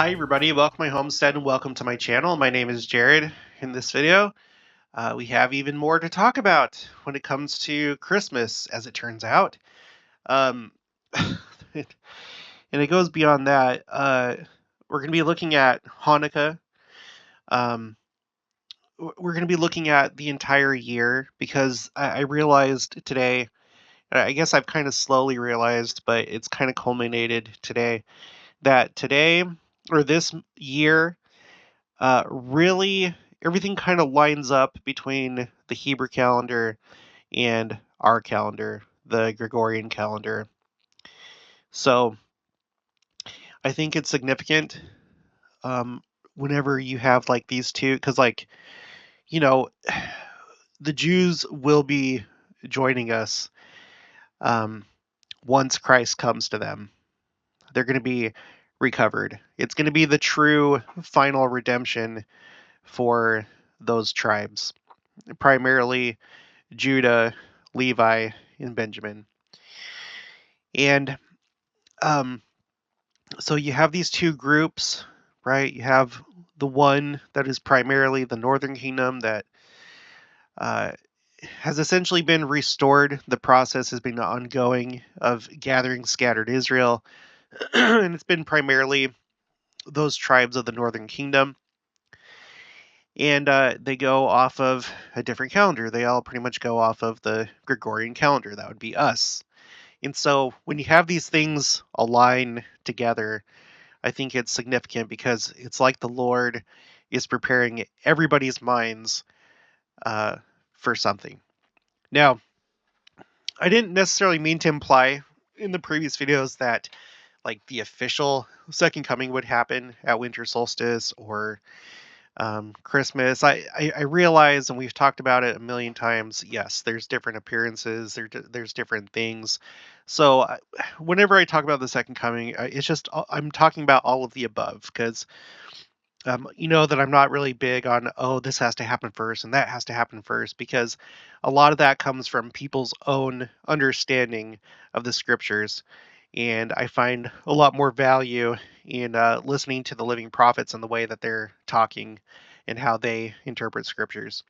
Hi everybody, welcome to my homestead and welcome to my channel. My name is Jared. In this video, we have even more to talk about when it comes to Christmas, as it turns out. Um, and it goes beyond that. We're going to be looking at Hanukkah. Um, we're going to be looking at the entire year because I realized today, I guess I've kind of slowly realized, but it's kind of culminated today, that today, or this year, really everything kind of lines up between the Hebrew calendar and our calendar, the Gregorian calendar. So I think it's significant um, whenever you have like these two, because you know, the Jews will be joining us um, once Christ comes to them. They're going to be recovered. It's going to be the true final redemption for those tribes, primarily Judah, Levi, and Benjamin. And um, so you have these two groups, right? You have the one that is primarily the northern kingdom that uh, has essentially been restored. The process has been ongoing of gathering scattered Israel, and it's been primarily those tribes of the northern kingdom. And they go off of a different calendar. They all pretty much go off of the Gregorian calendar. That would be us. And so when you have these things align together, I think it's significant because it's like the Lord is preparing everybody's minds uh, for something. Now, I didn't necessarily mean to imply in the previous videos that like the official second coming would happen at winter solstice or Christmas. I realize, and we've talked about it a million times. Yes, there's different appearances. There's different things. So whenever I talk about the second coming, it's just I'm talking about all of the above because you know that I'm not really big on this has to happen first and that has to happen first because a lot of that comes from people's own understanding of the scriptures. And I find a lot more value in listening to the living prophets and the way that they're talking and how they interpret scriptures.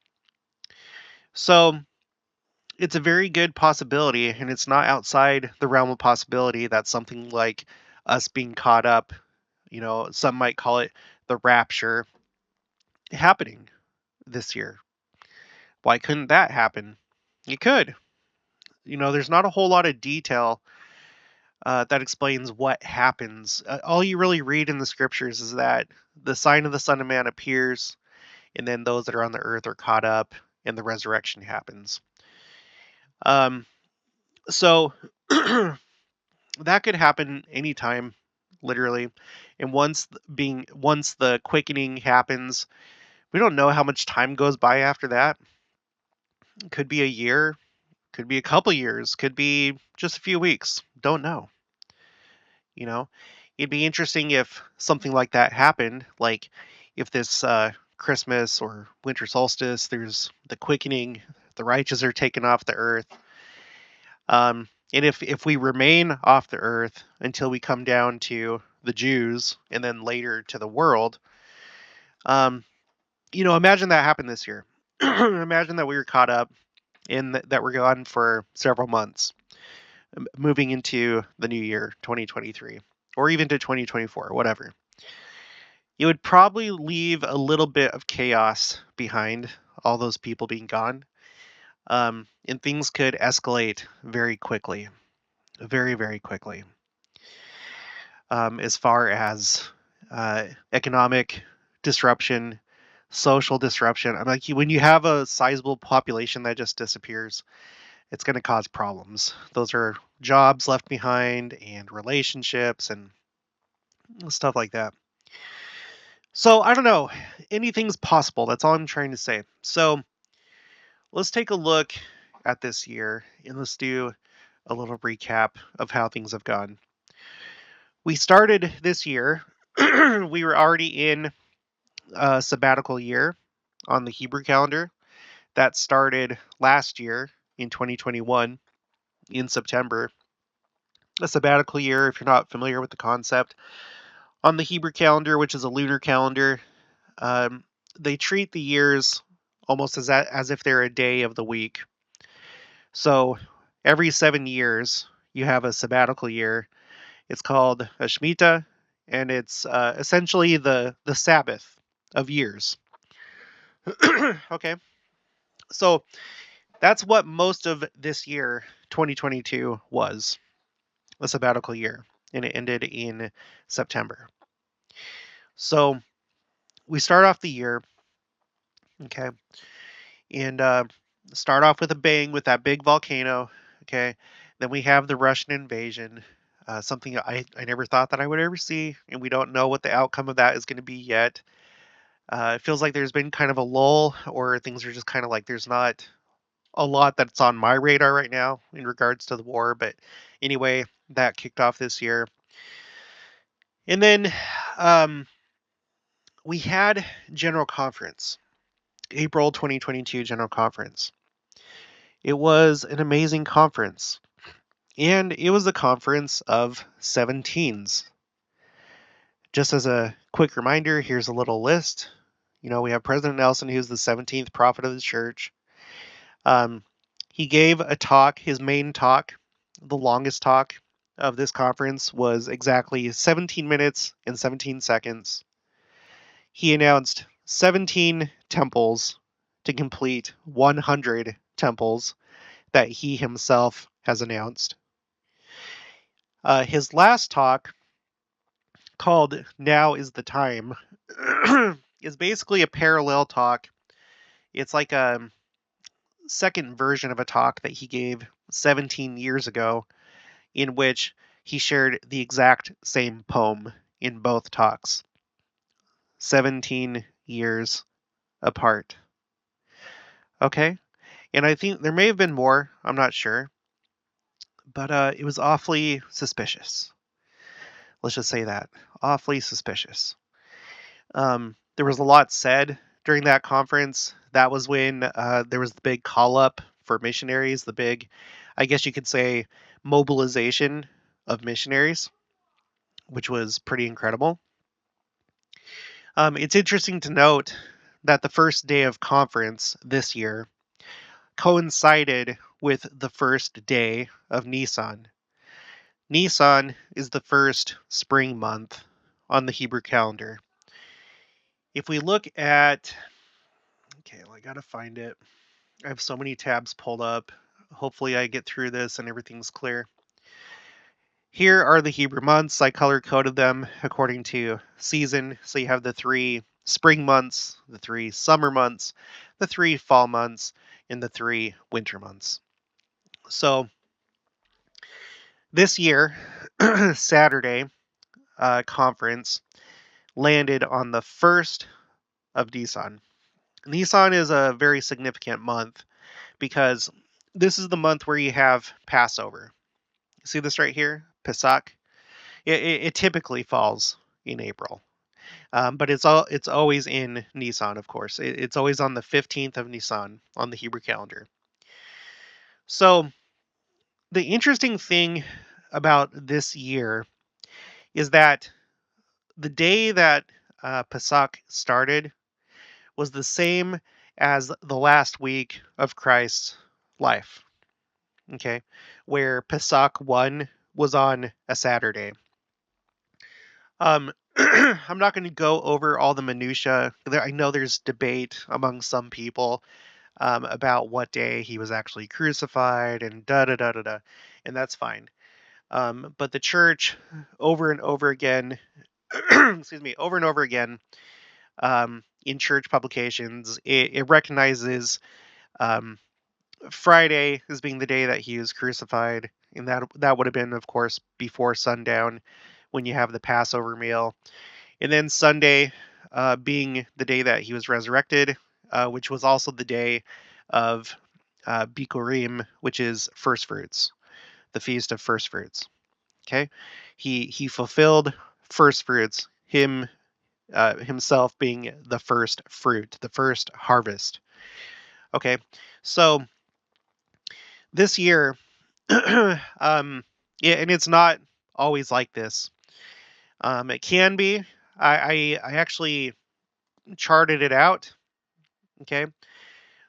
So it's a very good possibility, and it's not outside the realm of possibility that something like us being caught up, some might call it the rapture, happening this year. Why couldn't that happen? You could. There's not a whole lot of detail that explains what happens. All you really read in the scriptures is that the sign of the Son of Man appears, and then those that are on the earth are caught up, and the resurrection happens. So that could happen anytime, literally. And once the quickening happens, we don't know how much time goes by after that. It could be a year, could be a couple years, could be just a few weeks. Don't know. You know, it'd be interesting if something like that happened, like if this Christmas or winter solstice, there's the quickening, the righteous are taken off the earth. And if we remain off the earth until we come down to the Jews and then later to the world, imagine that happened this year. Imagine that we were caught up and that we're gone for several months, moving into the new year, 2023, or even to 2024, whatever. It would probably leave a little bit of chaos behind, all those people being gone. And things could escalate very quickly, very, very quickly. As far as economic disruption, social disruption. I'm like, when you have a sizable population that just disappears, it's going to cause problems. Those are jobs left behind and relationships and stuff like that. So I don't know. Anything's possible. That's all I'm trying to say. So let's take a look at this year and let's do a little recap of how things have gone. We started this year. We were already in a sabbatical year on the Hebrew calendar. That started last year in 2021 in September. A sabbatical year, if you're not familiar with the concept, On the Hebrew calendar, which is a lunar calendar, they treat the years almost as if they're a day of the week. So every 7 years, you have a sabbatical year. It's called a Shemitah, and it's essentially the Sabbath of years. Okay, so that's what most of this year, 2022, was a sabbatical year, and it ended in September. So we start off the year, okay, and start off with a bang with that big volcano, okay. Then we have the Russian invasion, something I never thought that I would ever see, and we don't know what the outcome of that is going to be yet. It feels like there's been kind of a lull, or things are just kind of like there's not a lot that's on my radar right now in regards to the war. But anyway, that kicked off this year. And then we had General Conference, April 2022 General Conference. It was an amazing conference. And it was a conference of 17s. Just as a quick reminder, here's a little list. You know, we have President Nelson, who's the 17th prophet of the church. He gave a talk, his main talk, the longest talk of this conference was exactly 17 minutes and 17 seconds. He announced 17 temples to complete 100 temples that he himself has announced. His last talk, called Now is the Time, is basically a parallel talk. It's like a second version of a talk that he gave 17 years ago, in which he shared the exact same poem in both talks, 17 years apart. Okay? And I think there may have been more, I'm not sure, but it was awfully suspicious. Let's just say that. Awfully suspicious. There was a lot said during that conference. That was when there was the big call up for missionaries, the big, I guess you could say, mobilization of missionaries, which was pretty incredible. It's interesting to note that the first day of conference this year coincided with the first day of Nisan. Nisan is the first spring month on the Hebrew calendar. If we look at, okay, well, I gotta find it. I have so many tabs pulled up. Hopefully I get through this and everything's clear. Here are the Hebrew months. I color coded them according to season. So you have the 3 spring months, the 3 summer months, the 3 fall months, and the 3 winter months. So this year, Saturday conference landed on the 1st of Nisan. Nisan is a very significant month because this is the month where you have Passover. See this right here? Pesach. It typically falls in April, but it's always in Nisan, of course. It's always on the 15th of Nisan on the Hebrew calendar. So the interesting thing about this year is that the day that Pesach started was the same as the last week of Christ's life. Okay, where Pesach 1 was on a Saturday. I'm not going to go over all the minutia. I know there's debate among some people about what day he was actually crucified and da da da da da, and that's fine. But the church, over and over again, excuse me, over and over again, in church publications, it recognizes um, Friday as being the day that he was crucified, and that would have been, of course, before sundown, when you have the Passover meal. And then Sunday being the day that he was resurrected, which was also the day of Bikurim, which is first fruits, the feast of first fruits. Okay, he fulfilled first fruits, himself being the first fruit, the first harvest. Okay, so this year, yeah, and it's not always like this. It can be. I actually charted it out. Okay.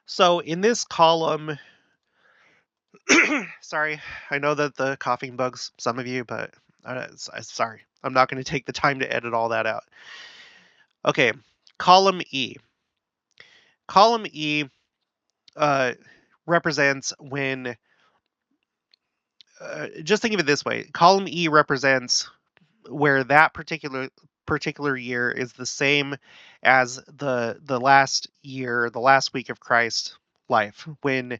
So in this column, sorry, I know that the coughing bugs some of you, but sorry, I'm not going to take the time to edit all that out. Okay, column E. Column E uh, represents when. Just think of it this way: column E represents where that particular year is the same as the last year, the last week of Christ's life, when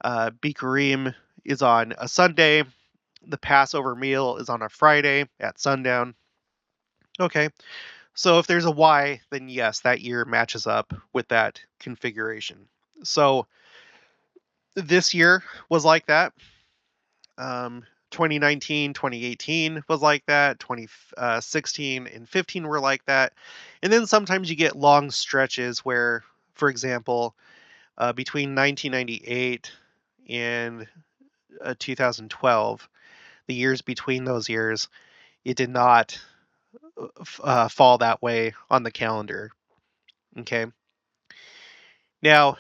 Bikurim is on a Sunday, the Passover meal is on a Friday at sundown. Okay, so if there's a Y, then yes, that year matches up with that configuration. So this year was like that. 2019, 2018 was like that. 2016 and 15 were like that. And then sometimes you get long stretches where, for example, between 1998 and 2012, the years between those years, it did not fall that way on the calendar. Okay. Now,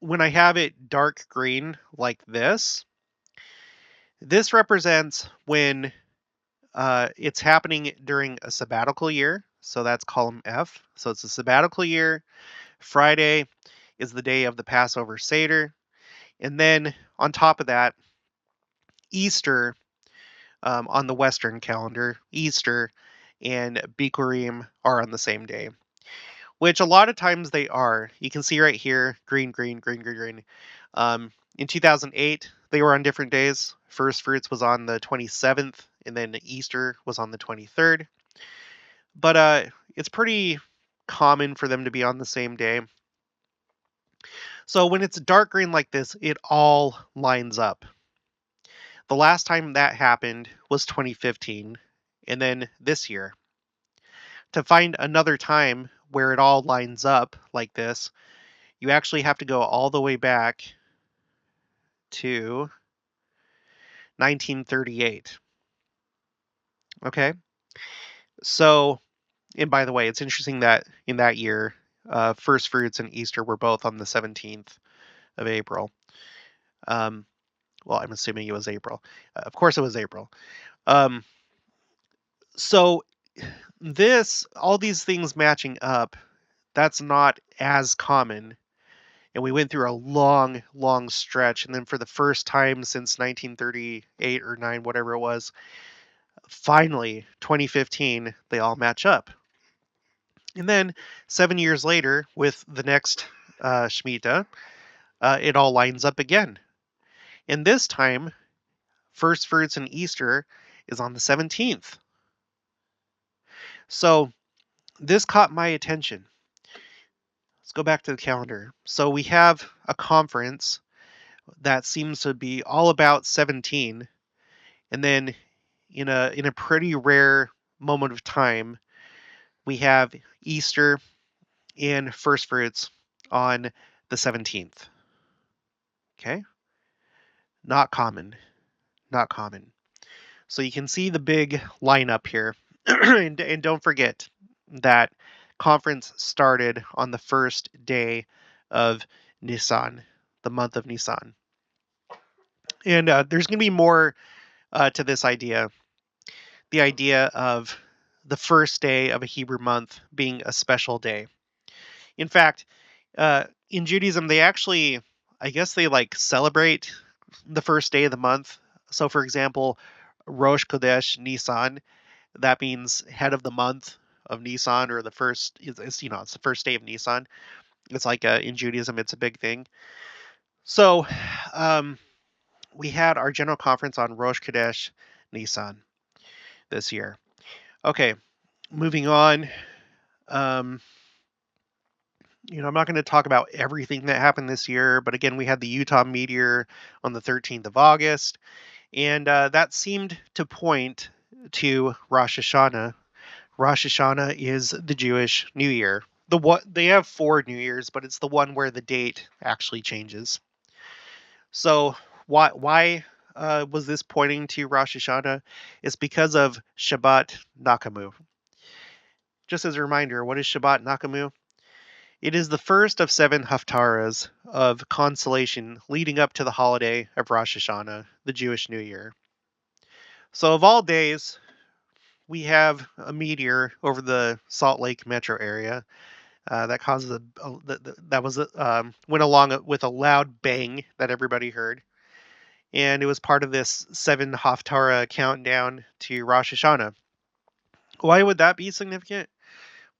when I have it dark green like this represents when it's happening during a sabbatical year. So that's column F. So it's a sabbatical year. Friday is the day of the Passover Seder. And then on top of that, Easter on the Western calendar, Easter and Bikurim are on the same day, which a lot of times they are. You can see right here, green, green, green, green, green. In 2008, they were on different days. First Fruits was on the 27th, and then Easter was on the 23rd. But it's pretty common for them to be on the same day. So when it's dark green like this, it all lines up. The last time that happened was 2015, and then this year. To find another time where it all lines up like this, you actually have to go all the way back to 1938. Okay? So, and by the way, it's interesting that in that year, First Fruits and Easter were both on the 17th of April. Well, I'm assuming it was April. Of course, it was April. Um, so all these things matching up, that's not as common. And we went through a long, long stretch. And then for the first time since 1938 or 9, whatever it was, finally, 2015, they all match up. And then 7 years later, with the next Shemitah, it all lines up again. And this time, First Fruits and Easter is on the 17th. So this caught my attention. Let's go back to the calendar. So we have a conference that seems to be all about 17, and then in a pretty rare moment of time, we have Easter and First Fruits on the 17th. Okay? Not common. Not common. So you can see the big lineup here. and don't forget that conference started on the first day of Nisan, the month of Nisan. And there's going to be more to this idea. The idea of the first day of a Hebrew month being a special day. In fact, in Judaism, they actually, I guess they like celebrate the first day of the month. So, for example, Rosh Chodesh Nisan, that means head of the month of Nisan, or the first. It's it's the first day of Nisan. It's like in Judaism, it's a big thing. So, we had our general conference on Rosh Chodesh Nisan this year. Okay, moving on. Um, I'm not going to talk about everything that happened this year, but again, we had the Utah meteor on the 13th of August, and that seemed to point to Rosh Hashanah. Rosh Hashanah is the Jewish New Year. They have 4 New Years, but it's the one where the date actually changes. So why was this pointing to Rosh Hashanah? It's because of Shabbat Nachamu. Just as a reminder, what is Shabbat Nachamu? It is the first of 7 haftarahs of consolation leading up to the holiday of Rosh Hashanah, the Jewish New Year. So, of all days, we have a meteor over the Salt Lake metro area that causes that was went along with a loud bang that everybody heard, and it was part of this 7 haftarah countdown to Rosh Hashanah. Why would that be significant?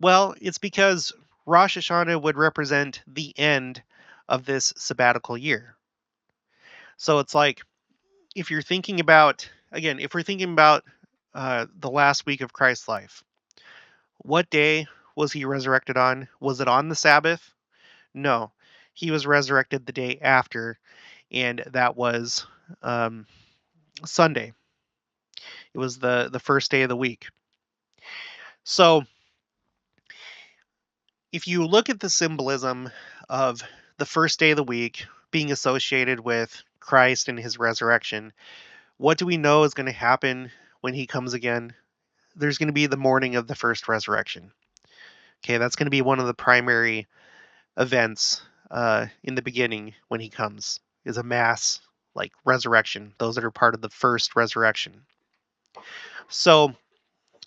Well, it's because Rosh Hashanah would represent the end of this sabbatical year. So it's like, if you're thinking about, again, if we're thinking about the last week of Christ's life, what day was he resurrected on? Was it on the Sabbath? No. He was resurrected the day after, and that was Sunday. It was the first day of the week. So if you look at the symbolism of the first day of the week being associated with Christ and his resurrection, what do we know is going to happen when he comes again? There's going to be the morning of the first resurrection. Okay, that's going to be one of the primary events in the beginning when he comes, is a mass like resurrection, those that are part of the first resurrection. So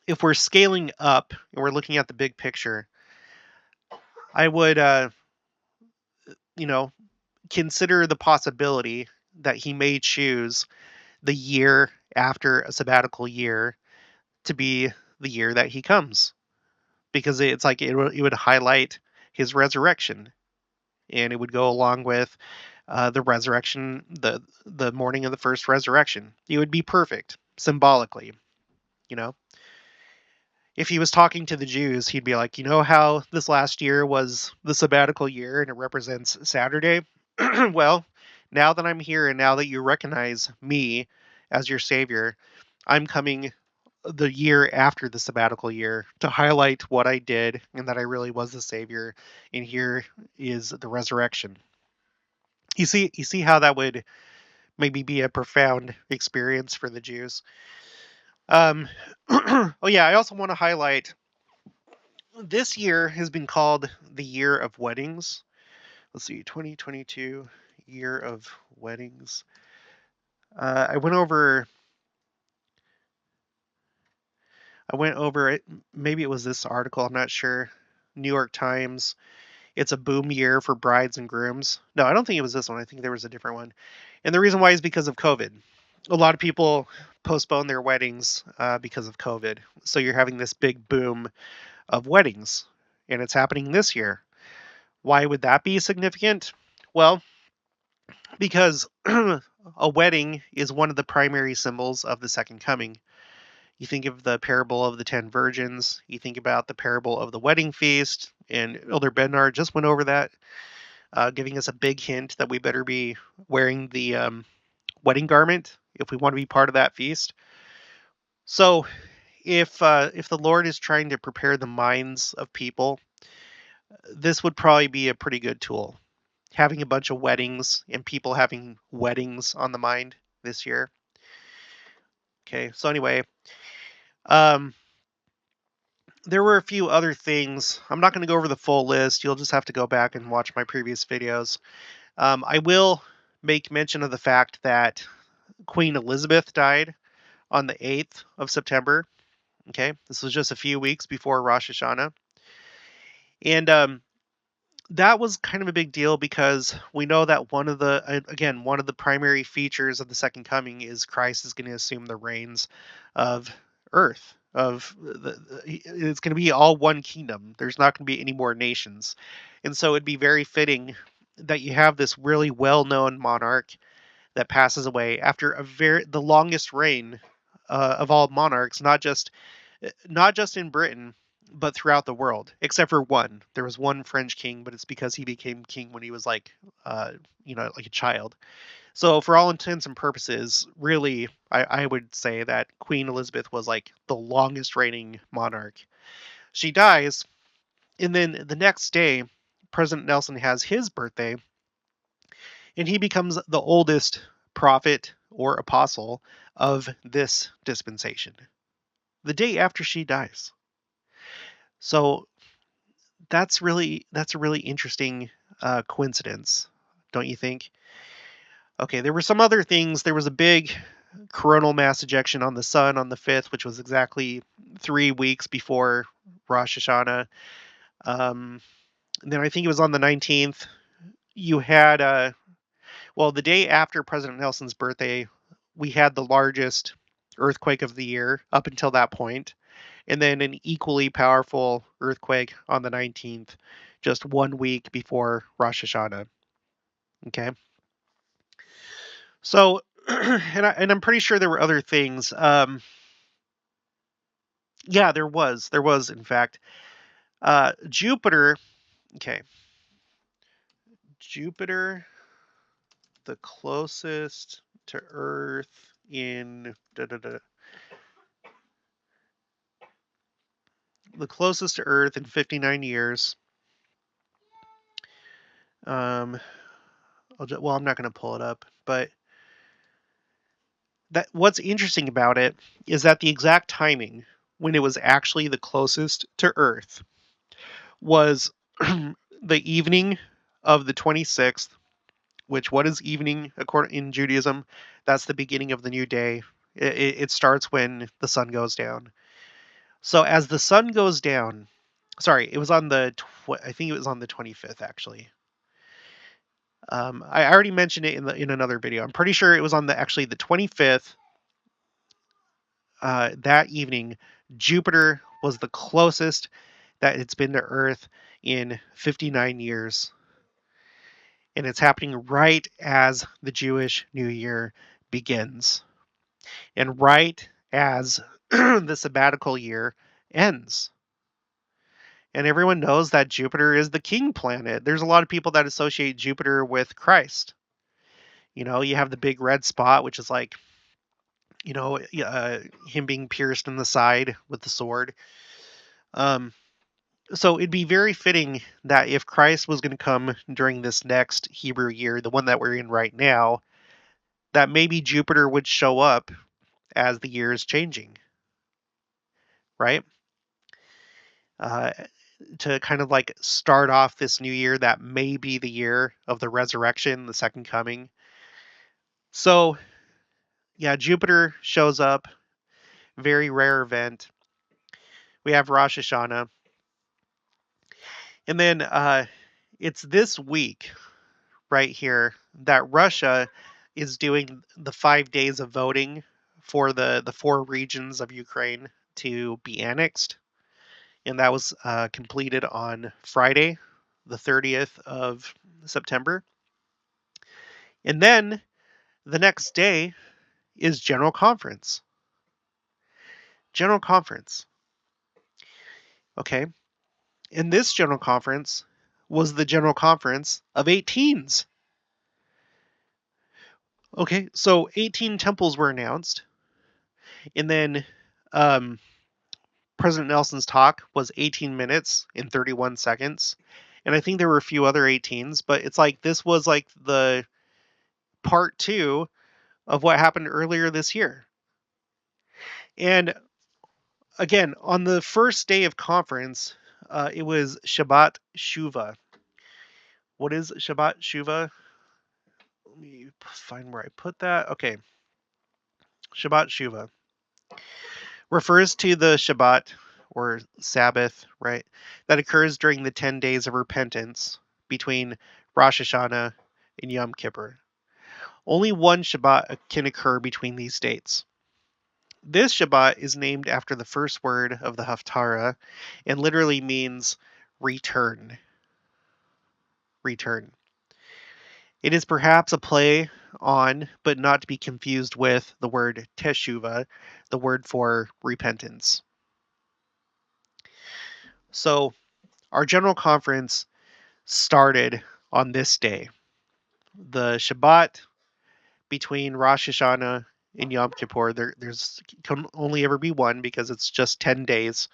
if we're scaling up and we're looking at the big picture, I would consider the possibility that he may choose the year after a sabbatical year to be the year that he comes, because it's like it would highlight his resurrection, and it would go along with the resurrection, the morning of the first resurrection. It would be perfect symbolically, you know. If he was talking to the Jews, he'd be like, you know how this last year was the sabbatical year and it represents Saturday? Well, now that I'm here and now that you recognize me as your savior, I'm coming the year after the sabbatical year to highlight what I did and that I really was the savior. And here is the resurrection. You see how that would maybe be a profound experience for the Jews. Oh yeah, I also want to highlight this year has been called the year of weddings. Let's see, 2022 year of weddings. I went over it. Maybe it was this article. I'm not sure. New York Times. It's a boom year for brides and grooms. No, I don't think it was this one. I think there was a different one. And the reason why is because of COVID. A lot of people postpone their weddings because of COVID. So you're having this big boom of weddings, and it's happening this year. Why would that be significant? Well, because a wedding is one of the primary symbols of the second coming. You think of the parable of the 10 virgins, you think about the parable of the wedding feast, and Elder Bednar just went over that, giving us a big hint that we better be wearing the wedding garment if we want to be part of that feast. So if the Lord is trying to prepare the minds of people, this would probably be a pretty good tool. Having a bunch of weddings and people having weddings on the mind this year. Okay, so anyway, there were a few other things. I'm not going to go over the full list. You'll just have to go back and watch my previous videos. I will make mention of the fact that Queen Elizabeth died on the 8th of September. Okay, this was just a few weeks before Rosh Hashanah. And that was kind of a big deal because we know that one of the primary features of the second coming is Christ is going to assume the reins of earth. It's going to be all one kingdom. There's not going to be any more nations, and so it'd be very fitting that you have this really well-known monarch that passes away after the longest reign of all monarchs, not just in Britain, but throughout the world, except for one. There was one French king, but it's because he became king when he was like a child. So for all intents and purposes, really, I would say that Queen Elizabeth was like the longest reigning monarch. She dies, and then the next day, President Nelson has his birthday, and he becomes the oldest prophet or apostle of this dispensation, the day after she dies. So that's a really interesting coincidence, don't you think? Okay, there were some other things. There was a big coronal mass ejection on the sun on the 5th, which was exactly 3 weeks before Rosh Hashanah. And then I think it was on the 19th. You had, well, the day after President Nelson's birthday, we had the largest earthquake of the year up until that point, and then an equally powerful earthquake on the 19th, just 1 week before Rosh Hashanah. Okay. So, and I'm pretty sure there were other things. Yeah, there was, in fact, Jupiter. Okay, Jupiter, the closest to Earth in the closest to Earth in 59 years. Um, well, I'm not going to pull it up, but that what's interesting about it is that the exact timing when it was actually the closest to Earth was the evening of the 26th, which what is evening according in Judaism? That's the beginning of the new day. It starts when the sun goes down. So as the sun goes down, sorry, it was on the I think it was on the 25th actually. I already mentioned it in another video. I'm pretty sure it was on the actually the 25th. That evening, Jupiter was the closest that it's been to Earth in 59 years. And it's happening right as the Jewish New Year begins, and right as the sabbatical year ends. And everyone knows that Jupiter is the king planet. There's a lot of people that associate Jupiter with Christ. You know, you have the big red spot, which is like, you know, him being pierced in the side with the sword. Um, so it'd be very fitting that if Christ was going to come during this next Hebrew year, the one that we're in right now, that maybe Jupiter would show up as the year is changing, right? Uh, to kind of like start off this new year that may be the year of the resurrection, the second coming. So, yeah, Jupiter shows up, very rare event. We have Rosh Hashanah. And then it's this week right here that Russia is doing the 5 days of voting for the four regions of Ukraine to be annexed. And that was completed on Friday, the 30th of September. And then the next day is General Conference. General Conference. Okay. And this General Conference was the General Conference of 18s. Okay, so 18 temples were announced. And then um, President Nelson's talk was 18 minutes and 31 seconds. And I think there were a few other 18s, but it's like this was like the part two of what happened earlier this year. And again, on the first day of conference, it was Shabbat Shuva. What is Shabbat Shuva? Let me find where I put that. Okay. Shabbat Shuva refers to the Shabbat or Sabbath, right? That occurs during the 10 days of repentance between Rosh Hashanah and Yom Kippur. Only one Shabbat can occur between these dates. This Shabbat is named after the first word of the Haftarah and literally means return. Return. It is perhaps a play on, but not to be confused with, the word teshuva, the word for repentance. So, our general conference started on this day. The Shabbat between Rosh Hashanah and Yom Kippur, there's can only ever be one because it's just 10 days.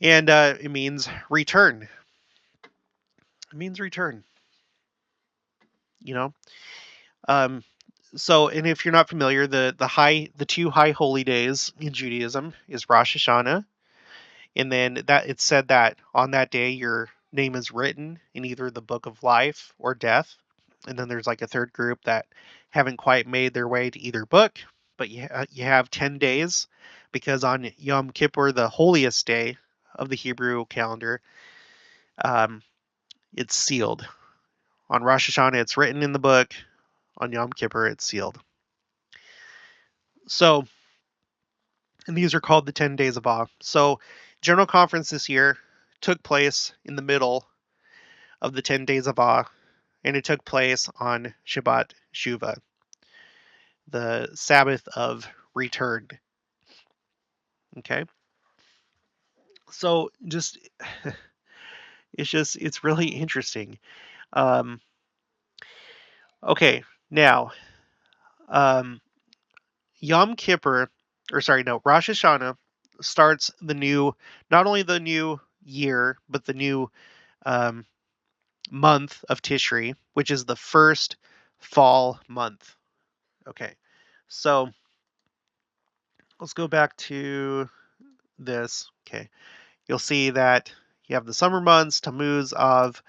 And it means return. It means return. You know, So, and if you're not familiar, the two high holy days in Judaism is Rosh Hashanah, and then that it's said that on that day your name is written in either the book of life or death. And then there's like a third group that haven't quite made their way to either book, but you have 10 days because on Yom Kippur, the holiest day of the Hebrew calendar, um, it's sealed. On Rosh Hashanah, it's written in the book. On Yom Kippur, it's sealed. So, and these are called the 10 days of awe. So, General Conference this year took place in the middle of the 10 days of awe, and it took place on Shabbat Shuva, the Sabbath of return. Okay. So it's really interesting. Um, okay. Now, um, Yom Kippur, or sorry, no, Rosh Hashanah starts not only the new year, but the new um, month of Tishri, which is the first fall month. Okay. So let's go back to this. Okay. You'll see that you have the summer months, Tammuz, Av,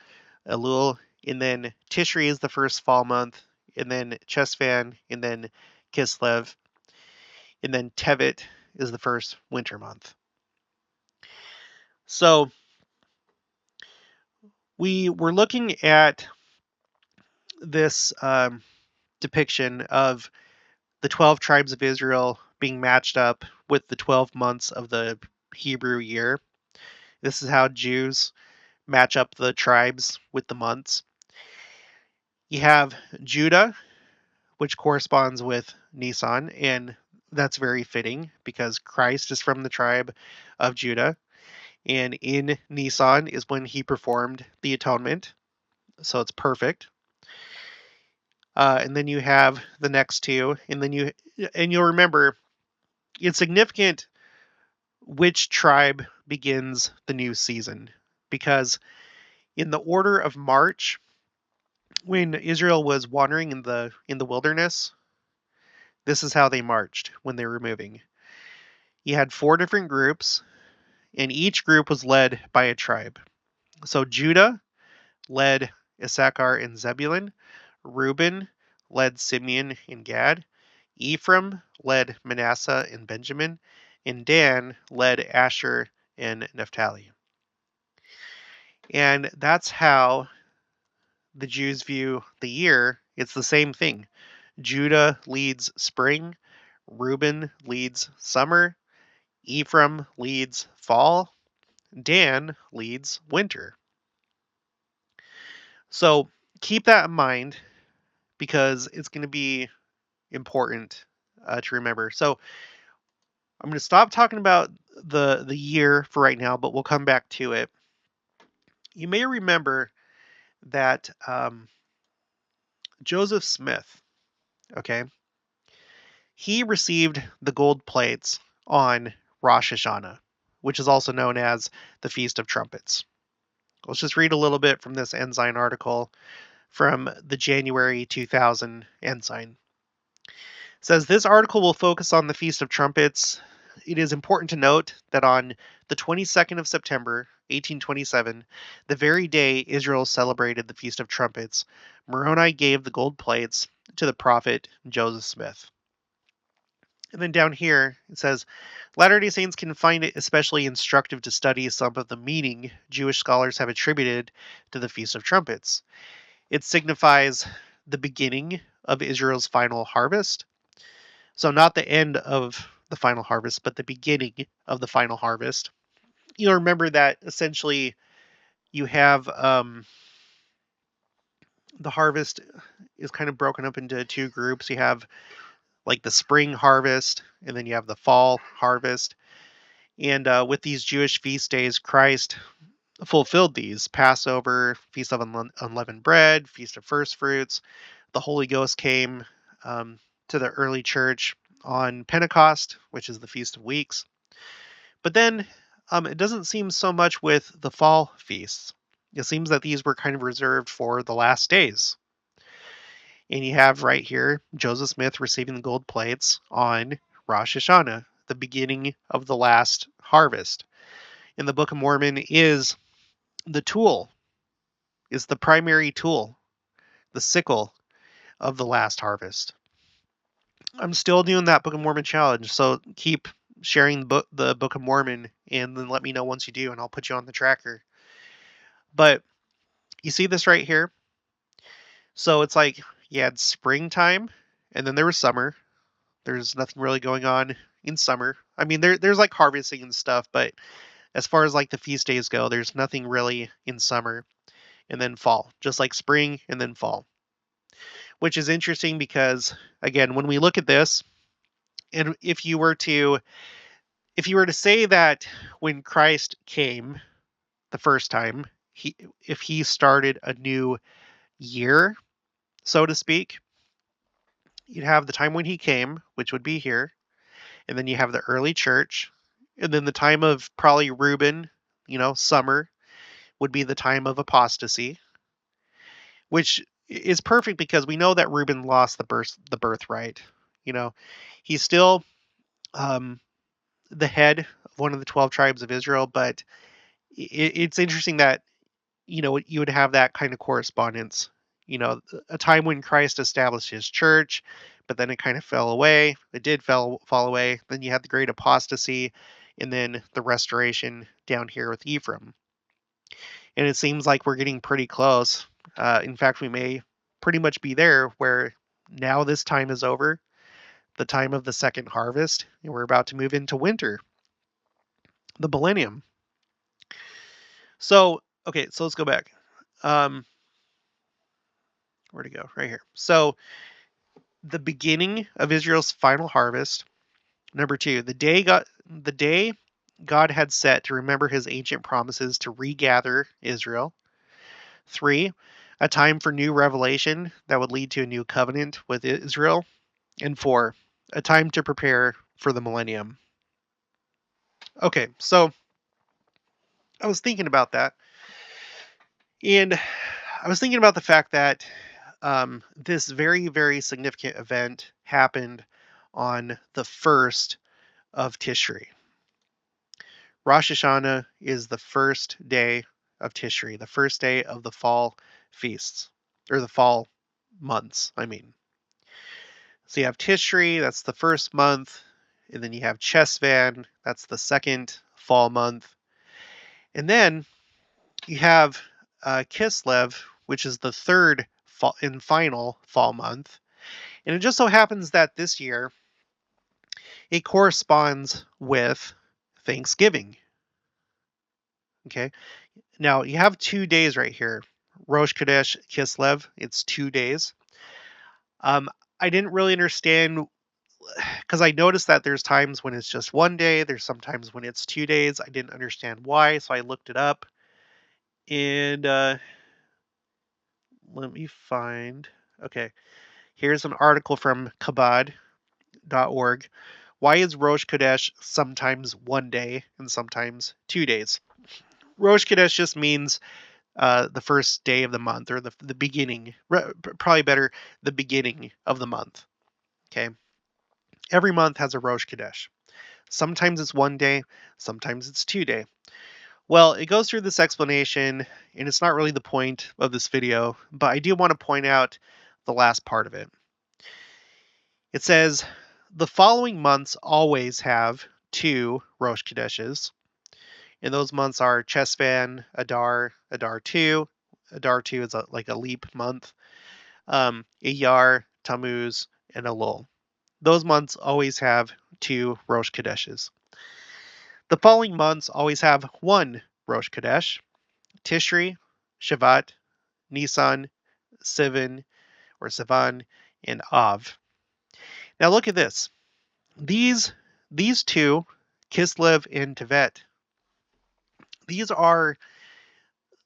Elul, and then Tishri is the first fall month, and then Chesvan, and then Kislev, and then Tevet is the first winter month. So we were looking at this depiction of the 12 tribes of Israel being matched up with the 12 months of the Hebrew year. This is how Jews match up the tribes with the months. You have Judah, which corresponds with Nisan, and that's very fitting because Christ is from the tribe of Judah, and in Nisan is when he performed the atonement, so it's perfect. And then you have the next two, and you'll remember it's significant which tribe begins the new season because in the order of March, when Israel was wandering in the wilderness, this is how they marched when they were moving. You had 4 different groups, and each group was led by a tribe. So Judah led Issachar and Zebulun, Reuben led Simeon and Gad, Ephraim led Manasseh and Benjamin, and Dan led Asher and Naphtali. And that's how the Jews view the year. It's the same thing. Judah leads spring, Reuben leads summer, Ephraim leads fall, Dan leads winter. So keep that in mind because it's going to be important to remember. So I'm going to stop talking about the year for right now, but we'll come back to it. You may remember that Joseph Smith, okay, he received the gold plates on Rosh Hashanah, which is also known as the Feast of Trumpets. Let's just read a little bit from this Ensign article from the January 2000 Ensign. It says this article will focus on the Feast of Trumpets. It is important to note that on the 22nd of September, 1827, the very day Israel celebrated the Feast of Trumpets, Moroni gave the gold plates to the prophet Joseph Smith. And then down here, it says, Latter-day Saints can find it especially instructive to study some of the meaning Jewish scholars have attributed to the Feast of Trumpets. It signifies the beginning of Israel's final harvest. So not the end of the final harvest, but the beginning of the final harvest. You'll remember that essentially you have the harvest is kind of broken up into 2 groups. You have like the spring harvest, and then you have the fall harvest. And with these Jewish feast days, Christ fulfilled these: Passover, Feast of Unleavened Bread, Feast of First Fruits. The Holy Ghost came to the early church on Pentecost, which is the Feast of Weeks. But then it doesn't seem so much with the fall feasts. It seems that these were kind of reserved for the last days. And you have right here Joseph Smith receiving the gold plates on Rosh Hashanah, the beginning of the last harvest. And the Book of Mormon is the tool, is the primary tool, the sickle of the last harvest. I'm still doing that Book of Mormon challenge, so keep sharing the Book of Mormon, and then let me know once you do, and I'll put you on the tracker. But you see this right here? So it's like you had springtime, and then there was summer. There's nothing really going on in summer. I mean, there's like harvesting and stuff, but as far as like the feast days go, there's nothing really in summer. And then fall, just like spring and then fall. Which is interesting because, again, when we look at this, and if you were to say that when Christ came the first time, if he started a new year, so to speak, you'd have the time when he came, which would be here, and then you have the early church, and then the time of probably Reuben, summer would be the time of apostasy, which is perfect because we know that Reuben lost the birthright. You know, he's still um, the head of one of the 12 tribes of Israel, but it's interesting that you would have that kind of correspondence. A time when Christ established his church, but then it kind of fell away. It did fall away. Then you had the great apostasy, and then the restoration down here with Ephraim. And it seems like we're getting pretty close. In fact, we may pretty much be there where now this time is over, the time of the second harvest, and we're about to move into winter, the millennium. So, okay, so let's go back. Where to go? Right here. So, the beginning of Israel's final harvest. Number 2, the day God had set to remember his ancient promises to regather Israel. 3, a time for new revelation that would lead to a new covenant with Israel. And 4, a time to prepare for the millennium. Okay, so I was thinking about that. And I was thinking about the fact that this very, very significant event happened on the 1st of Tishri. Rosh Hashanah is the first day of Tishri, the first day of the fall feasts, or the fall months, I mean. So you have Tishri, that's the first month, and then you have Chesvan, that's the second fall month. And then you have Kislev, which is the third and final fall month. And it just so happens that this year it corresponds with Thanksgiving. Okay. Now you have 2 days right here. Rosh Chodesh, Kislev, it's 2 days. I didn't really understand because I noticed that there's times when it's just 1 day, there's sometimes when it's 2 days. I didn't understand why, so I looked it up. And let me find. Okay. Here's an article from Chabad.org. Why is Rosh Chodesh sometimes 1 day and sometimes 2 days? Rosh Chodesh just means the first day of the month, or the beginning. Probably better, the beginning of the month. Okay. Every month has a Rosh Chodesh. Sometimes it's 1 day, sometimes it's 2 day. Well, it goes through this explanation, and it's not really the point of this video, but I do want to point out the last part of it. It says, the following months always have 2 Rosh Chodeshes, and those months are Chesvan, Adar, Adar 2. Adar 2 is like a leap month. Iyar, Tammuz, and Elul. Those months always have 2 Rosh Chodeshes. The following months always have 1 Rosh Chodesh: Tishri, Shavat, Nisan, Sivan, and Av. Now look at this. These 2, Kislev and Tevet, these are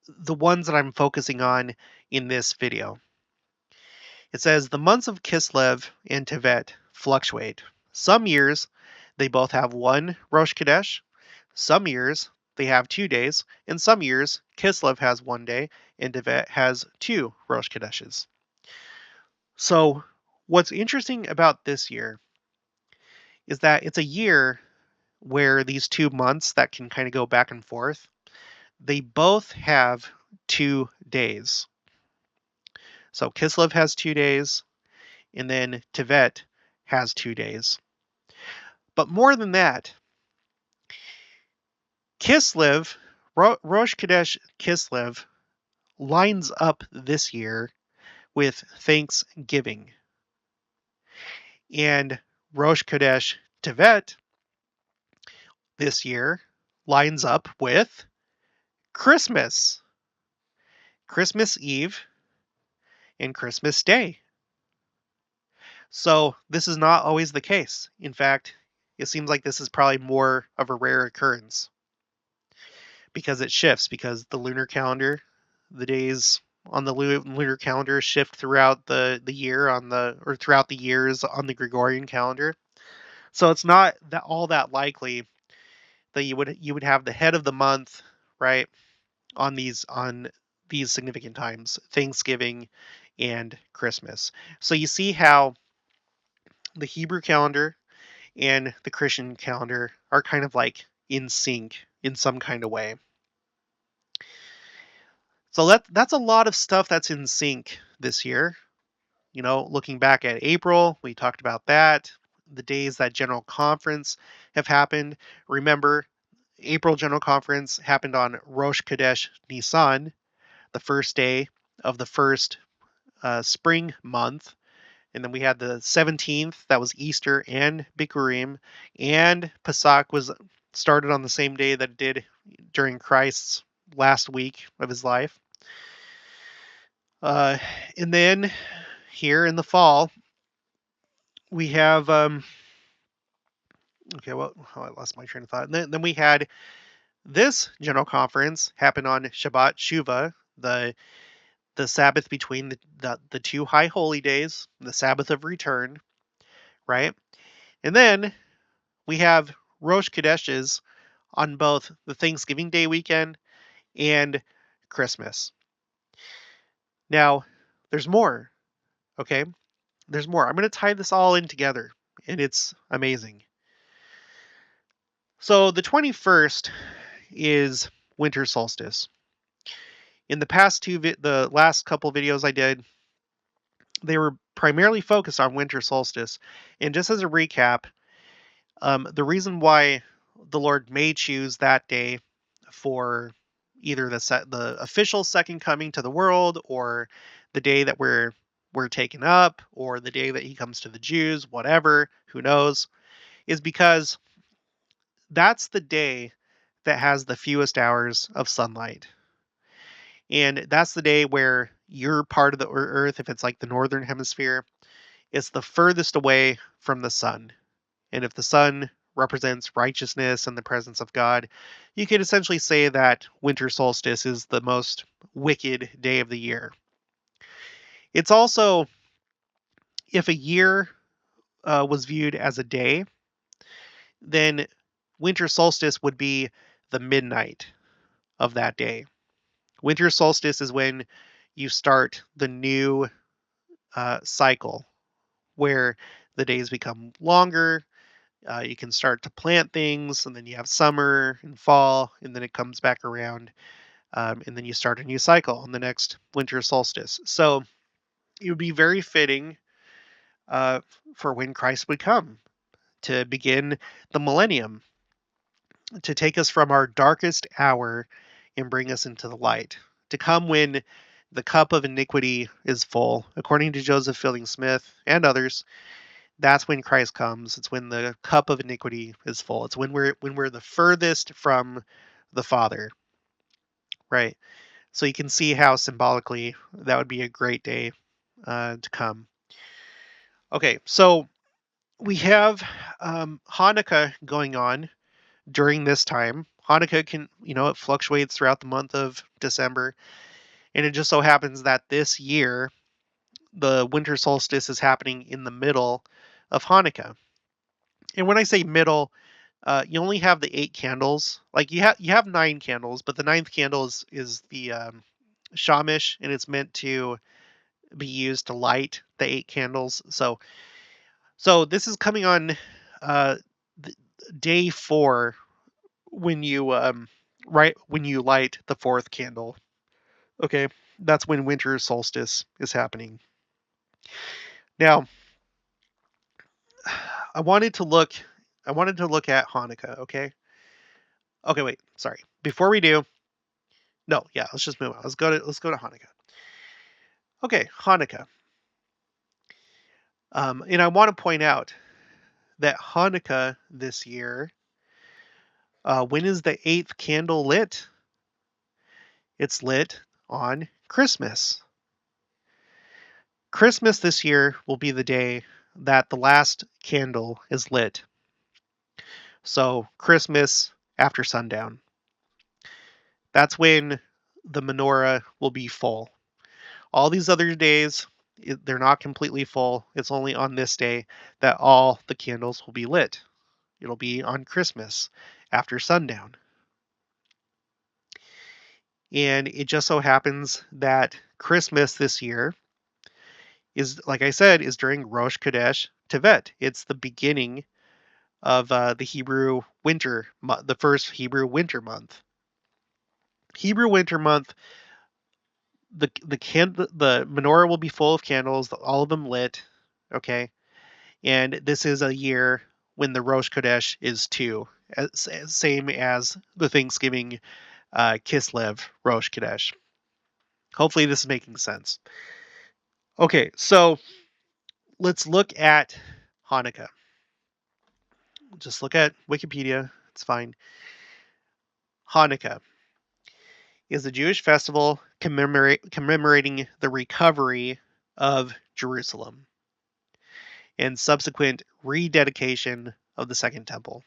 the ones that I'm focusing on in this video. It says the months of Kislev and Tevet fluctuate. Some years they both have 1 Rosh Chodesh. Some years they have 2 days, and some years Kislev has 1 day and Tevet has 2 Rosh Chodeshes. So, what's interesting about this year is that it's a year where these 2 months that can kind of go back and forth, they both have 2 days. So, Kislev has 2 days, and then Tevet has 2 days. But more than that, Kislev, Rosh Chodesh Kislev, lines up this year with Thanksgiving. And Rosh Chodesh Tevet this year lines up with Christmas, Christmas Eve, and Christmas Day. So this is not always the case. In fact, it seems like this is probably more of a rare occurrence because it shifts, because the lunar calendar, the days on the lunar calendar shift throughout the year or throughout the years on the Gregorian calendar. So it's not that all that likely that you would have the head of the month, right, on these significant times, Thanksgiving and Christmas. So you see how the Hebrew calendar and the Christian calendar are kind of like in sync in some kind of way. So that's a lot of stuff that's in sync this year. Looking back at April, we talked about that. The days that General Conference have happened. Remember, April General Conference happened on Rosh Chodesh Nisan, the first day of the first spring month. And then we had the 17th, that was Easter and Bikurim. And Pesach was started on the same day that it did during Christ's last week of his life. And then here in the fall, we have okay, well, I lost my train of thought. And then we had this general conference happen on Shabbat Shuva, the Sabbath between the two high holy days, the Sabbath of return, right? And then we have Rosh Chodeshes on both the Thanksgiving Day weekend and Christmas. Now, there's more, okay? There's more. I'm going to tie this all in together, and it's amazing. So the 21st is winter solstice. In the past the last couple videos I did, they were primarily focused on winter solstice. And just as a recap, the reason why the Lord may choose that day for either the official second coming to the world, or the day that we're taken up, or the day that he comes to the Jews, whatever, who knows, is because that's the day that has the fewest hours of sunlight. And that's the day where your part of the earth, if it's like the northern hemisphere, it's the furthest away from the sun. And if the sun represents righteousness and the presence of God, you could essentially say that winter solstice is the most wicked day of the year. It's also, if a year was viewed as a day, then winter solstice would be the midnight of that day. Winter solstice is when you start the new cycle, where the days become longer. You can start to plant things, and then you have summer and fall, and then it comes back around, and then you start a new cycle on the next winter solstice. So it would be very fitting for when Christ would come to begin the millennium, to take us from our darkest hour and bring us into the light, to come when the cup of iniquity is full. According to Joseph Fielding Smith and others, that's when Christ comes. It's when the cup of iniquity is full. It's when we're the furthest from the Father, right? So you can see how symbolically that would be a great day to come. Okay, so we have Hanukkah going on during this time. Hanukkah it fluctuates throughout the month of December, and it just so happens that this year the winter solstice is happening in the middle of Hanukkah. And when I say middle, you only have the 8 candles. Like you have 9 candles, but the ninth candle is the shamish, and it's meant to be used to light the 8 candles. So this is coming on th- day 4 when you right when you light the 4th candle. Okay, that's when winter solstice is happening. Now, I wanted to look at Hanukkah, okay? Okay, wait, sorry. Before we do, no, yeah, let's just move on. Let's go to Hanukkah. Okay, Hanukkah. And I want to point out that Hanukkah this year, when is the 8th candle lit? It's lit on Christmas. Christmas this year will be the day that the last candle is lit. So Christmas after sundown. That's when the menorah will be full. All these other days, they're not completely full. It's only on this day that all the candles will be lit. It'll be on Christmas after sundown. And it just so happens that Christmas this year is, like I said, is during Rosh Chodesh Tevet. It's the beginning of the Hebrew winter, the first Hebrew winter month. Hebrew winter month, the menorah will be full of candles, all of them lit. Okay, and this is a year when the Rosh Chodesh is 2, same as the Thanksgiving Kislev Rosh Chodesh. Hopefully, this is making sense. Okay, so let's look at Hanukkah. Just look at Wikipedia. It's fine. Hanukkah is a Jewish festival commemorating the recovery of Jerusalem and subsequent rededication of the Second Temple.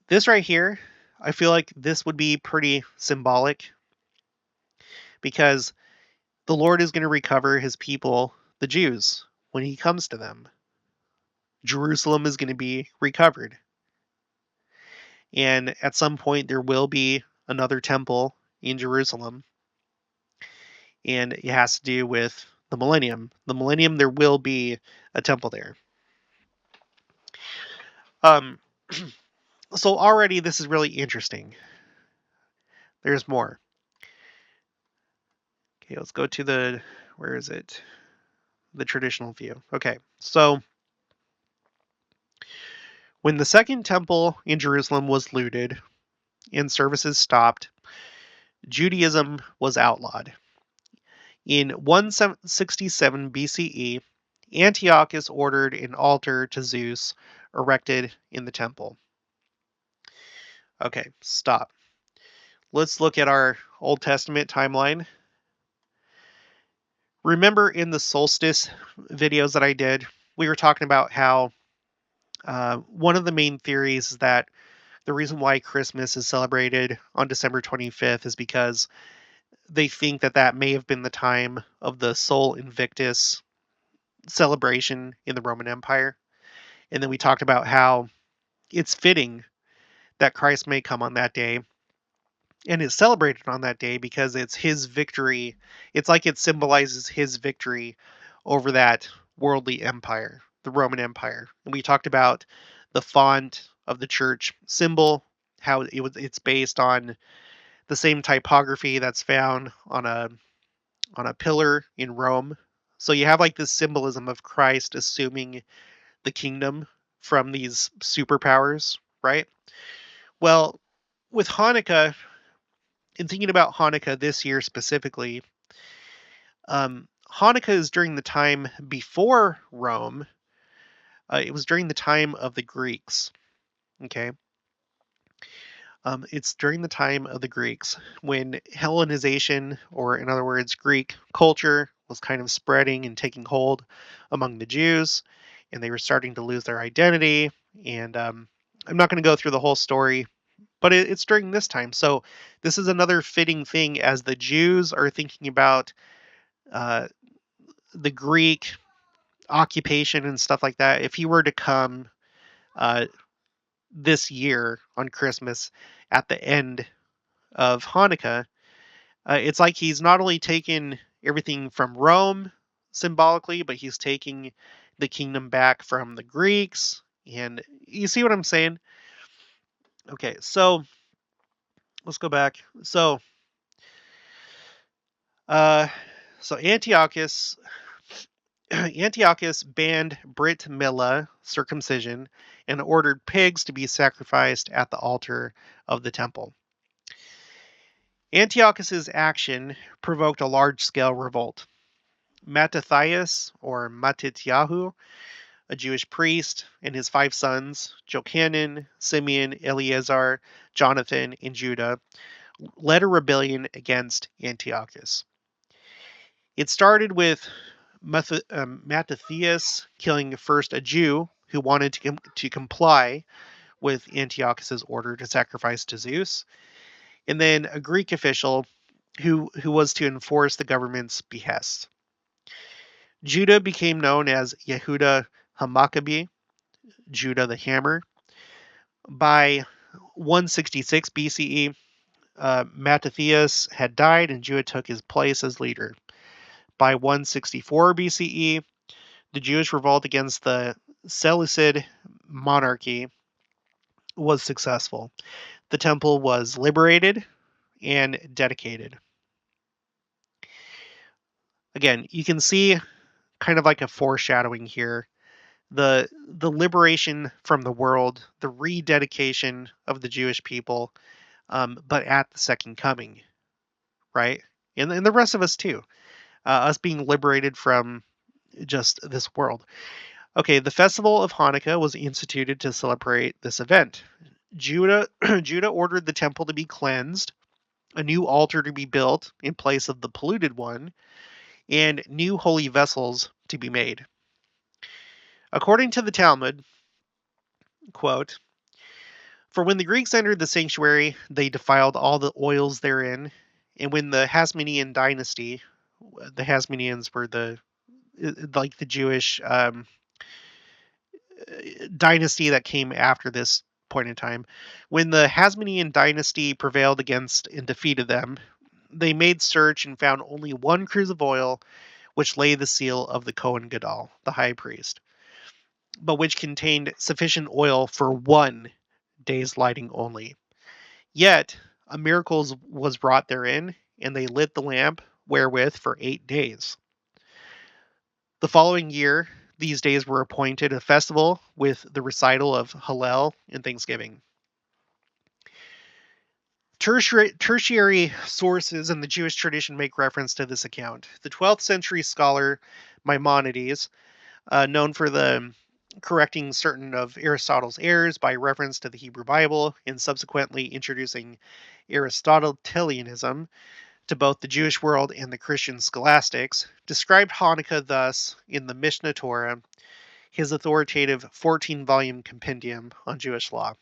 This right here, I feel like this would be pretty symbolic because the Lord is going to recover his people, the Jews, when he comes to them. Jerusalem is going to be recovered. And at some point, there will be another temple in Jerusalem. And it has to do with the millennium. The millennium, there will be a temple there. So already this is really interesting. There's more. Okay, let's go to where is it? The traditional view. Okay, so when the second temple in Jerusalem was looted and services stopped, Judaism was outlawed. In 167 BCE, Antiochus ordered an altar to Zeus erected in the temple. Okay, stop. Let's look at our Old Testament timeline. Remember in the solstice videos that I did, we were talking about how one of the main theories is that the reason why Christmas is celebrated on December 25th is because they think that that may have been the time of the Sol Invictus celebration in the Roman Empire. And then we talked about how it's fitting that Christ may come on that day and is celebrated on that day because it's his victory. It's like it symbolizes his victory over that worldly empire, the Roman Empire. And we talked about the font of the church symbol, how it's based on the same typography that's found on a pillar in Rome. So you have like this symbolism of Christ assuming the kingdom from these superpowers, right? Well, with Hanukkah, in thinking about Hanukkah this year specifically, Hanukkah is during the time before Rome. It was during the time of the Greeks. Okay. It's during the time of the Greeks when Hellenization, or in other words, Greek culture, was kind of spreading and taking hold among the Jews, and they were starting to lose their identity. And I'm not going to go through the whole story, but it's during this time. So this is another fitting thing as the Jews are thinking about uh, the Greek occupation and stuff like that. If he were to come uh, this year on Christmas at the end of Hanukkah, It's like he's not only taken everything from Rome symbolically, but he's taking the kingdom back from the Greeks. And you see what I'm saying? Okay, so let's go back. Uh, so Antiochus banned Brit Milah circumcision and ordered pigs to be sacrificed at the altar of the temple. Antiochus's action provoked a large-scale revolt. Mattathias, or Matityahu, a Jewish priest, and his 5 sons, Jochanan, Simeon, Eleazar, Jonathan, and Judah, led a rebellion against Antiochus. It started with Mattathias killing first a Jew who wanted to comply with Antiochus's order to sacrifice to Zeus, and then a Greek official who was to enforce the government's behests. Judah became known as Yehuda HaMaccabee, Judah the Hammer. By 166 BCE, Mattathias had died and Judah took his place as leader. By 164 BCE, the Jewish revolt against the Seleucid monarchy was successful. The temple was liberated and dedicated. Again, you can see kind of like a foreshadowing here. The liberation from the world, the rededication of the Jewish people, but at the second coming, right? And the rest of us too, us being liberated from just this world. Okay, the festival of Hanukkah was instituted to celebrate this event. Judah ordered the temple to be cleansed, a new altar to be built in place of the polluted one, and new holy vessels to be made. According to the Talmud, quote, "For when the Greeks entered the sanctuary, they defiled all the oils therein, and when the Hasmonean dynasty, the Hasmoneans were the Jewish dynasty that came after this point in time. When the Hasmonean dynasty prevailed against and defeated them, they made search and found only one cruse of oil, which lay the seal of the Kohen Gadol, the high priest, but which contained sufficient oil for 1 day's lighting only. Yet a miracle was wrought therein, and they lit the lamp wherewith for 8 days. The following year, these days were appointed a festival with the recital of Hallel and Thanksgiving." Tertiary sources in the Jewish tradition make reference to this account. The 12th century scholar Maimonides, known for the correcting certain of Aristotle's errors by reference to the Hebrew Bible and subsequently introducing Aristotelianism to both the Jewish world and the Christian scholastics, described Hanukkah thus in the Mishnah Torah, his authoritative 14-volume compendium on Jewish law.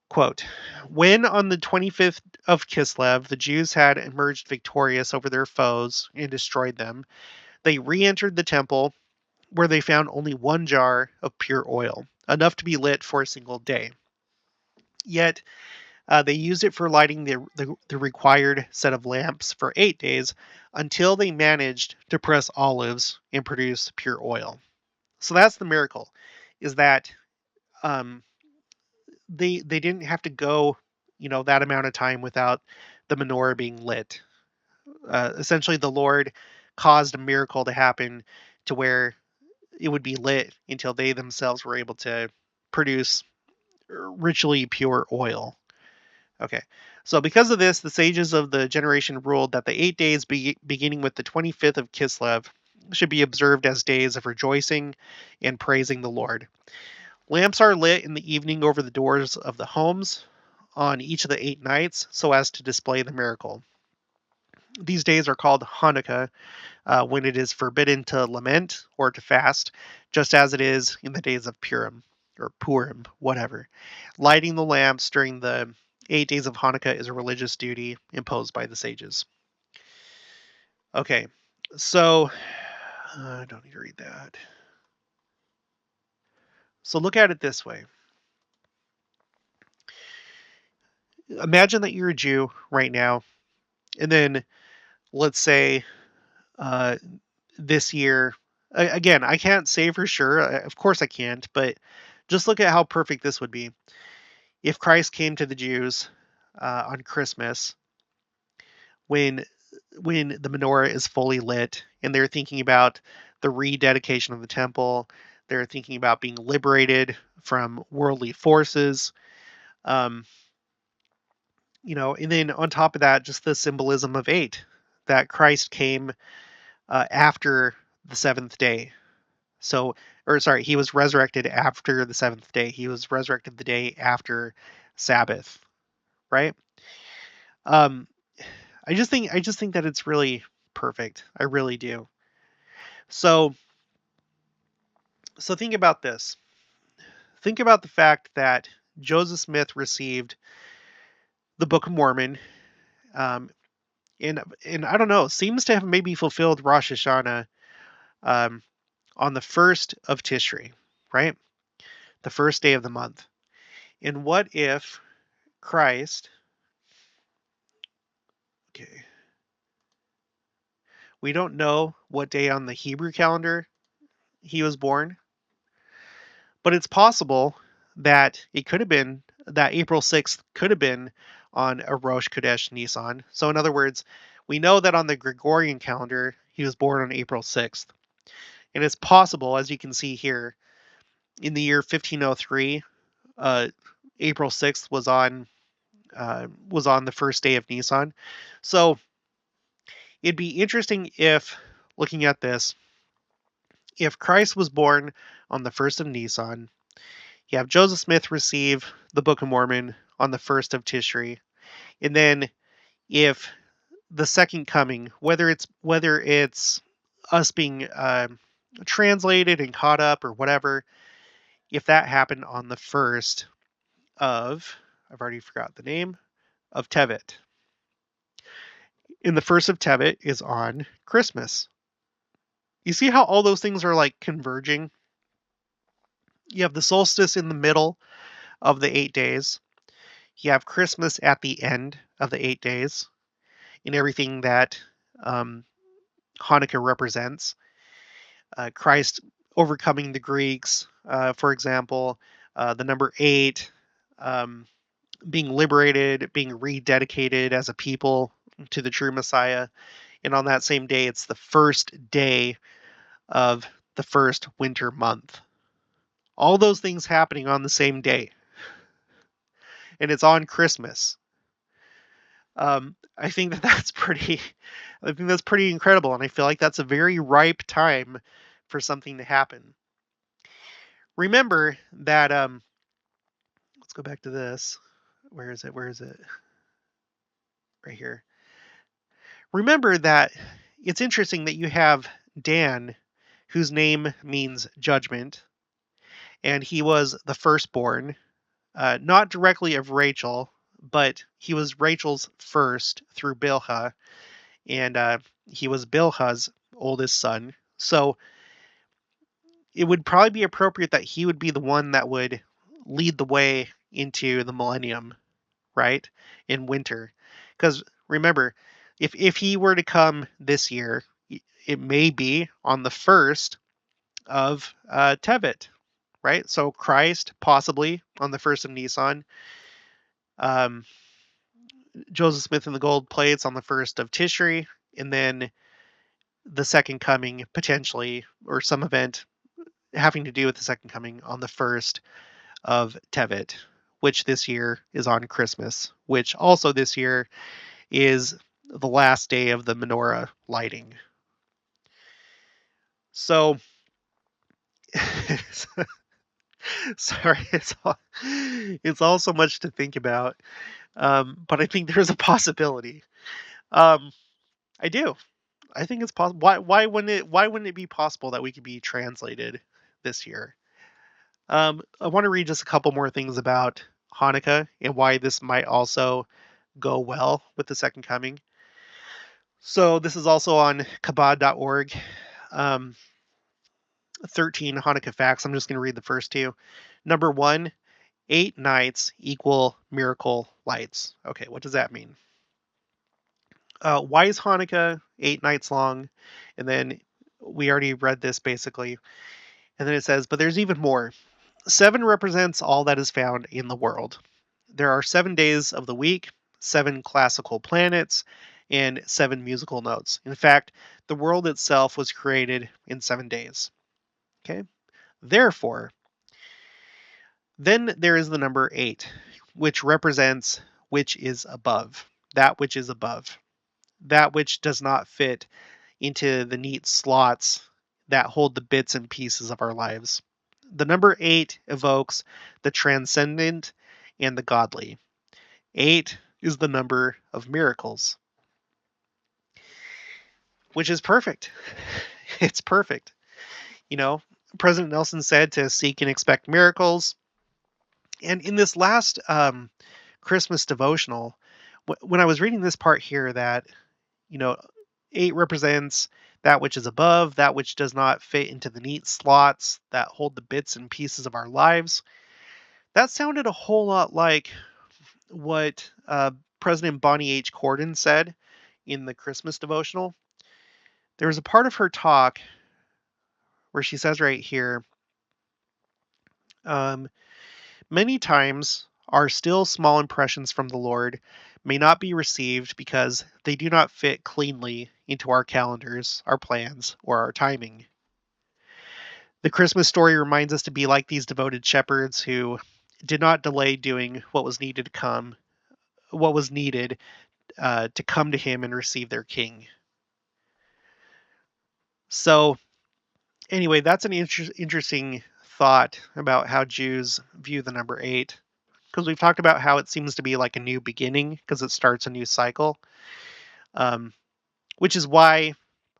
Quote, "When on the 25th of Kislev the Jews had emerged victorious over their foes and destroyed them, they re-entered the temple, where they found only 1 jar of pure oil, enough to be lit for a single day. Yet they used it for lighting the required set of lamps for 8 days until they managed to press olives and produce pure oil." So that's the miracle, is that um, they didn't have to go, that amount of time without the menorah being lit. Essentially, the Lord caused a miracle to happen to where it would be lit until they themselves were able to produce ritually pure oil. Okay, so because of this, the sages of the generation ruled that the 8 days beginning with the 25th of Kislev should be observed as days of rejoicing and praising the Lord. Lamps are lit in the evening over the doors of the homes on each of the 8 nights so as to display the miracle. These days are called Hanukkah when it is forbidden to lament or to fast, just as it is in the days of Purim or Purim, whatever. Lighting the lamps during the 8 days of Hanukkah is a religious duty imposed by the sages. Okay, so I don't need to read that. So look at it this way. Imagine that you're a Jew right now, And then let's say this year, again, I can't say for sure. Of course I can't, but just look at how perfect this would be. If Christ came to the Jews on Christmas, when the menorah is fully lit and they're thinking about the rededication of the temple, they're thinking about being liberated from worldly forces, um, and then on top of that, just the symbolism of 8, that Christ came after the seventh day. So, or sorry, he was resurrected after the seventh day. He was resurrected the day after Sabbath, right? Um, I just think that it's really perfect. I really do. So, think about this. Think about the fact that Joseph Smith received the Book of Mormon, um, and I don't know, seems to have maybe fulfilled Rosh Hashanah um, on the first of Tishri, right? The first day of the month. And what if Christ? Okay, we don't know what day on the Hebrew calendar he was born, but it's possible that it could have been that April 6th could have been on a Rosh Chodesh Nisan. So, in other words, we know that on the Gregorian calendar, he was born on April 6th. And it's possible, as you can see here, in the year 1503, April 6th was on the first day of Nisan. So, it'd be interesting if, looking at this, if Christ was born on the first of Nisan, you have Joseph Smith receive the Book of Mormon on the first of Tishri, and then if the second coming, whether it's us being translated and caught up or whatever, if that happened on the first of, I've already forgot the name, of Tevet, and the first of Tevet is on Christmas. You see how all those things are like converging? You have the solstice in the middle of the 8 days. You have Christmas at the end of the 8 days, in everything that um, Hanukkah represents. Christ overcoming the Greeks, for example, the number 8, um, being liberated, being rededicated as a people to the true Messiah. And on that same day, it's the first day of the first winter month. All those things happening on the same day. And it's on Christmas. I think that that's pretty. I think that's pretty incredible, and I feel like that's a very ripe time for something to happen. Remember that. Let's go back to this. Where is it? Where is it? Right here. Remember that it's interesting that you have Dan, whose name means judgment, and he was the firstborn, not directly of Rachel, but he was Rachel's first through Bilhah, and he was Bilhah's oldest son. So it would probably be appropriate that he would be the one that would lead the way into the millennium, right? In winter. Because remember, if he were to come this year, it may be on the first of Tevet, right? So Christ possibly on the first of Nisan. Um, Joseph Smith and the gold plates on the first of Tishri, and then the second coming potentially, or some event having to do with the second coming on the first of Tevet, which this year is on Christmas, which also this year is the last day of the menorah lighting. So, sorry, it's all so much to think about, but I think there's a possibility. Um, I do. I think it's possible. Why wouldn't it be possible that we could be translated this year? I want to read just a couple more things about Hanukkah and why this might also go well with the second coming. So this is also on kabad.org. 13 Hanukkah facts. I'm just going to read the first two. Number 1, 8 nights equal miracle lights. Okay, what does that mean? Why is Hanukkah 8 nights long? And then we already read this basically. And then it says, but there's even more. 7 represents all that is found in the world. There are 7 days of the week, 7 classical planets, and 7 musical notes. In fact, the world itself was created in 7 days. Okay? Therefore, then there is the number 8, which represents which is above, that which is above, that which does not fit into the neat slots that hold the bits and pieces of our lives. The number 8 evokes the transcendent and the godly. 8 is the number of miracles, which is perfect. It's perfect. You know, President Nelson said to seek and expect miracles. And in this last Christmas devotional, when I was reading this part here, that, you know, 8 represents that which is above, that which does not fit into the neat slots that hold the bits and pieces of our lives. That sounded a whole lot like what President Bonnie H. Cordon said in the Christmas devotional. There was a part of her talk where she says right here, um, many times our still small impressions from the Lord may not be received because they do not fit cleanly into our calendars, our plans, or our timing. The Christmas story reminds us to be like these devoted shepherds who did not delay doing what was needed to come to Him and receive their King. So, anyway, that's an interesting thought about how Jews view the number 8, because we've talked about how it seems to be like a new beginning because it starts a new cycle, um, which is why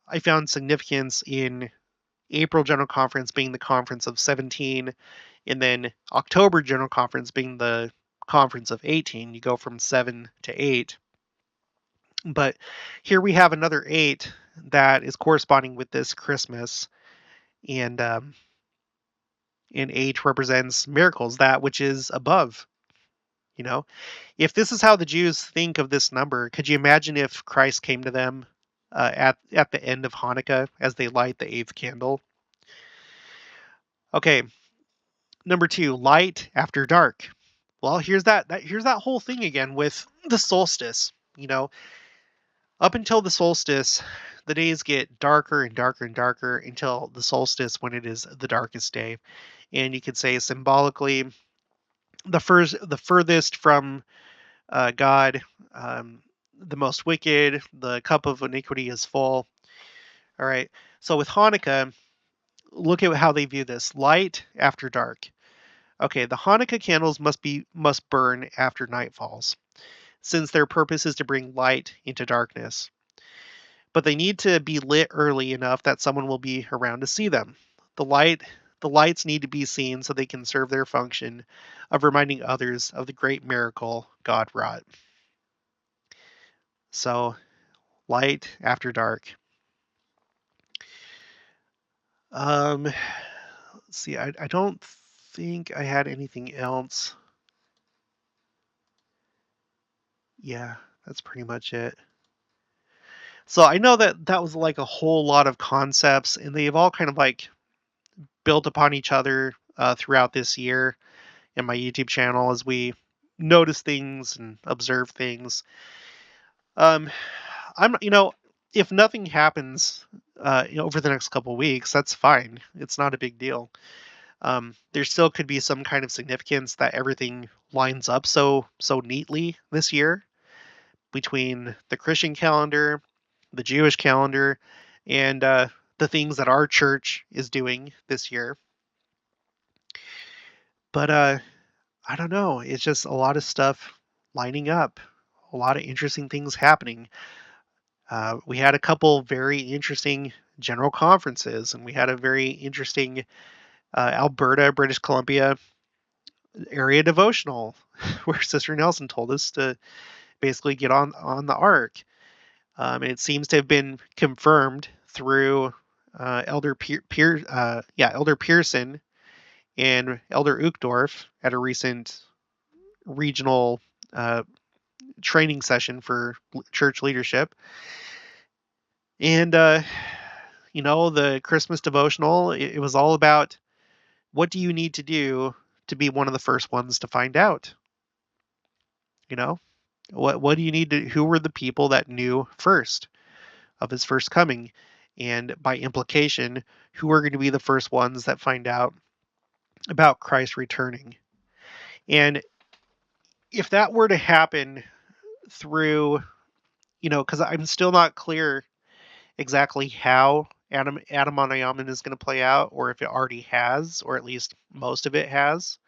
I found significance in April General Conference being the conference of 17, and then October General Conference being the conference of 18. You go from 7 to 8. But here we have another 8 that is corresponding with this Christmas, and 8 represents miracles, that which is above. You know, if this is how the Jews think of this number, could you imagine if Christ came to them at the end of Hanukkah as they light the 8th candle? Okay, number 2, light after dark. Well, here's that whole thing again with the solstice. You know, up until the solstice, the days get darker and darker and darker until the solstice, when it is the darkest day. And you could say symbolically, the furthest from God, the most wicked, the cup of iniquity is full. All right. So with Hanukkah, look at how they view this: light after dark. Okay, the Hanukkah candles must burn after night falls, since their purpose is to bring light into darkness. But they need to be lit early enough that someone will be around to see them. The lights need to be seen so they can serve their function of reminding others of the great miracle God wrought. So, light after dark. Let's see. I don't think I had anything else. Yeah, that's pretty much it. So I know that that was like a whole lot of concepts, and they've all kind of like built upon each other throughout this year in my YouTube channel as we notice things and observe things. Um, if nothing happens over the next couple weeks, that's fine. It's not a big deal. There still could be some kind of significance that everything lines up so neatly this year between the Christian calendar, the Jewish calendar, and the things that our church is doing this year. But I don't know. It's just a lot of stuff lining up, a lot of interesting things happening. We had a couple very interesting general conferences, and we had a very interesting Alberta, British Columbia area devotional where Sister Nelson told us to basically get on the ark. And it seems to have been confirmed through Elder Pearson and Elder Uchtdorf at a recent regional training session for church leadership. And, the Christmas devotional, it was all about what do you need to do to be one of the first ones to find out? You know, what do you need to, who were the people that knew first of his first coming? And by implication, who are going to be the first ones that find out about Christ returning? And if that were to happen through, because I'm still not clear exactly how Adam on Ayaman is going to play out, or if it already has, or at least most of it has.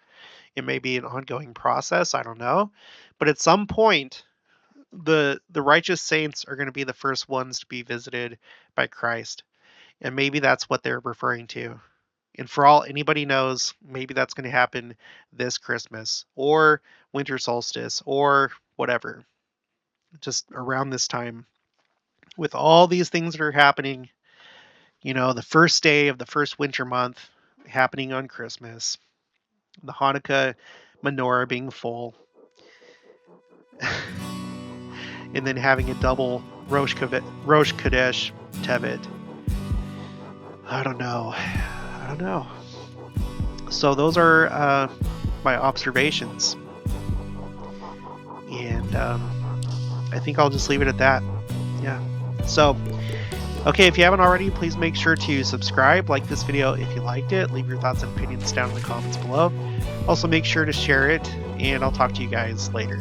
It may be an ongoing process. I don't know. But at some point, the righteous saints are going to be the first ones to be visited by Christ. And maybe that's what they're referring to. And for all anybody knows, maybe that's going to happen this Christmas or winter solstice or whatever. Just around this time. With all these things that are happening, the first day of the first winter month happening on Christmas, the Hanukkah menorah being full, and then having a double Rosh Chodesh Tevet. I don't know. So those are my observations. And I think I'll just leave it at that. Yeah. So, okay, if you haven't already, please make sure to subscribe, like this video if you liked it, leave your thoughts and opinions down in the comments below. Also, make sure to share it, and I'll talk to you guys later.